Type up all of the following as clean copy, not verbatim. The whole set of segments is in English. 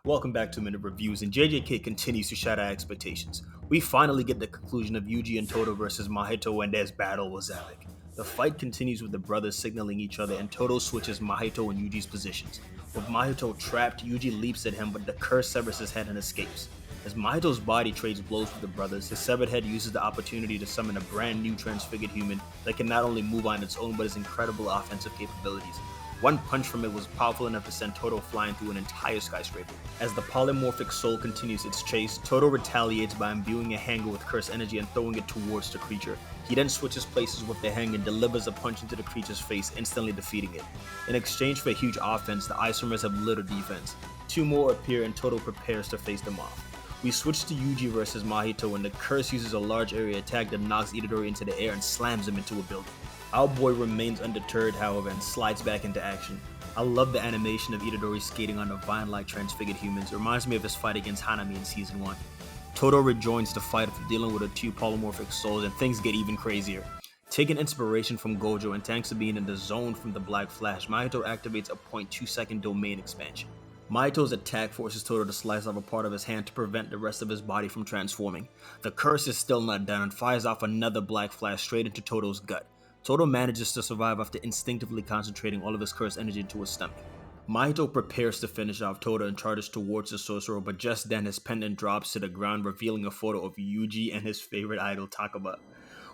Welcome back to Minute Reviews, and JJK continues to shatter expectations. We finally get the conclusion of Yuji and Todo versus Mahito, and this battle was epic. The fight continues with the brothers signaling each other, and Todo switches Mahito and Yuji's positions. With Mahito trapped, Yuji leaps at him, but the curse severs his head and escapes. As Mahito's body trades blows with the brothers, his severed head uses the opportunity to summon a brand new transfigured human that can not only move on its own but has incredible offensive capabilities. One punch from it was powerful enough to send Todo flying through an entire skyscraper. As the polymorphic soul continues its chase, Todo retaliates by imbuing a hanger with curse energy and throwing it towards the creature. He then switches places with the hanger and delivers a punch into the creature's face, instantly defeating it. In exchange for a huge offense, the Isomers have little defense. Two more appear and Todo prepares to face them off. We switch to Yuji versus Mahito, and the curse uses a large area attack that knocks Itadori into the air and slams him into a building. Our boy remains undeterred, however, and slides back into action. I love the animation of Itadori skating on the vine-like transfigured humans. It reminds me of his fight against Hanami in Season 1. Todo rejoins the fight after dealing with the two polymorphic souls, and things get even crazier. Taking inspiration from Gojo and thanks to being in the zone from the Black Flash, Mahito activates a 0.2 second domain expansion. Mahito's attack forces Todo to slice off a part of his hand to prevent the rest of his body from transforming. The curse is still not done and fires off another Black Flash straight into Todo's gut. Todo manages to survive after instinctively concentrating all of his cursed energy into his stomach. Mahito prepares to finish off Todo and charges towards the sorcerer, but just then his pendant drops to the ground, revealing a photo of Yuji and his favorite idol Takaba.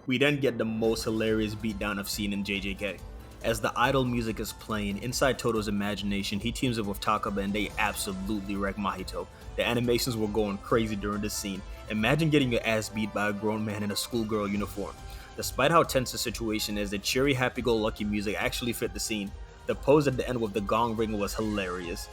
We then get the most hilarious beatdown I've seen in JJK. As the idol music is playing, inside Todo's imagination, he teams up with Takaba and they absolutely wreck Mahito. The animations were going crazy during this scene. Imagine getting your ass beat by a grown man in a schoolgirl uniform. Despite how tense the situation is, the cheery happy-go-lucky music actually fit the scene. The pose at the end with the gong ring was hilarious.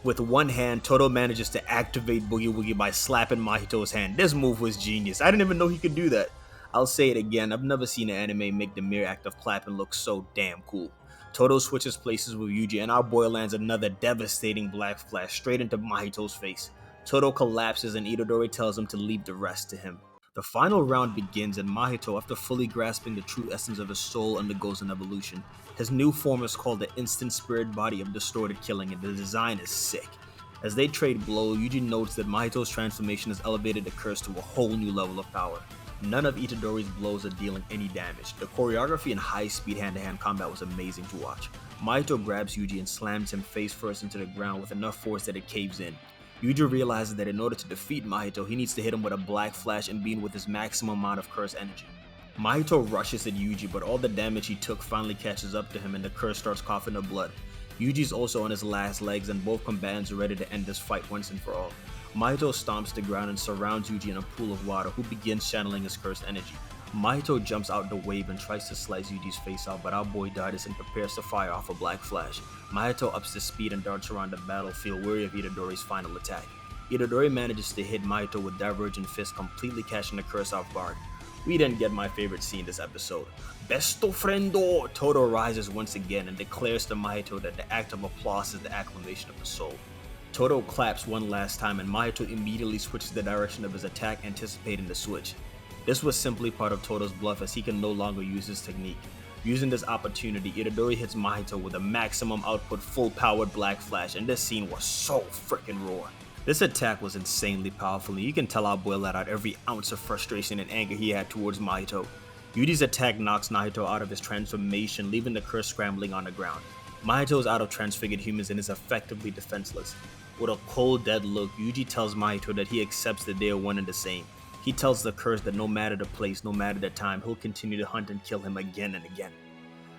With one hand, Todo manages to activate Boogie Woogie by slapping Mahito's hand. This move was genius. I didn't even know he could do that. I'll say it again, I've never seen an anime make the mere act of clapping look so damn cool. Todo switches places with Yuji and our boy lands another devastating Black Flash straight into Mahito's face. Todo collapses and Itadori tells him to leave the rest to him. The final round begins and Mahito, after fully grasping the true essence of his soul, undergoes an evolution. His new form is called the Instant Spirit Body of Distorted Killing, and the design is sick. As they trade blows, Yuji notes that Mahito's transformation has elevated the curse to a whole new level of power. None of Itadori's blows are dealing any damage. The choreography and high-speed hand-to-hand combat was amazing to watch. Mahito grabs Yuji and slams him face first into the ground with enough force that it caves in. Yuji realizes that in order to defeat Mahito, he needs to hit him with a Black Flash imbued with his maximum amount of curse energy. Mahito rushes at Yuji, but all the damage he took finally catches up to him and the curse starts coughing up blood. Yuji's also on his last legs and both combatants are ready to end this fight once and for all. Mahito stomps the ground and surrounds Yuji in a pool of water, who begins channeling his cursed energy. Mahito jumps out the wave and tries to slice Yuji's face out, but our boy Dardis prepares to fire off a Black Flash. Mahito ups the speed and darts around the battlefield, wary of Itadori's final attack. Itadori manages to hit Mahito with Divergent Fist, completely catching the curse off guard. We then get my favorite scene this episode. Besto friendo! Todo rises once again and declares to Mahito that the act of applause is the acclamation of the soul. Todo claps one last time and Mahito immediately switches the direction of his attack, anticipating the switch. This was simply part of Todo's bluff as he can no longer use his technique. Using this opportunity, Itadori hits Mahito with a maximum output full-powered Black Flash, and this scene was so freaking raw. This attack was insanely powerful, and you can tell our boy let out every ounce of frustration and anger he had towards Mahito. Yuji's attack knocks Mahito out of his transformation, leaving the curse scrambling on the ground. Mahito is out of transfigured humans and is effectively defenseless. With a cold, dead look, Yuji tells Mahito that he accepts that they are one and the same. He tells the curse that no matter the place, no matter the time, he'll continue to hunt and kill him again and again.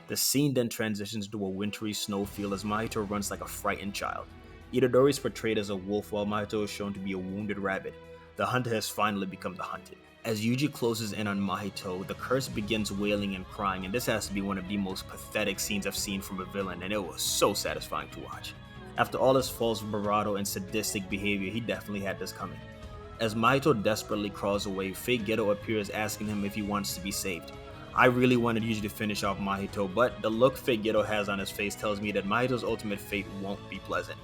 The scene then transitions to a wintry snowfield as Mahito runs like a frightened child. Itadori is portrayed as a wolf while Mahito is shown to be a wounded rabbit. The hunter has finally become the hunted. As Yuji closes in on Mahito, the curse begins wailing and crying, and this has to be one of the most pathetic scenes I've seen from a villain, and it was so satisfying to watch. After all his false bravado and sadistic behavior, he definitely had this coming. As Mahito desperately crawls away, Fate Geto appears asking him if he wants to be saved. I really wanted Yuji to finish off Mahito, but the look Fate Geto has on his face tells me that Mahito's ultimate fate won't be pleasant.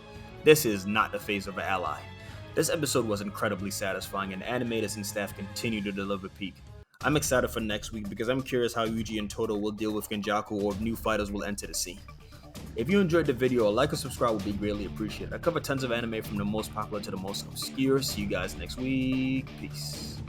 This is not the phase of an ally. This episode was incredibly satisfying and animators and staff continue to deliver peak. I'm excited for next week because I'm curious how Yuji and Todo will deal with Genjaku or if new fighters will enter the scene. If you enjoyed the video, a like or subscribe would be greatly appreciated. I cover tons of anime from the most popular to the most obscure. See you guys next week. Peace.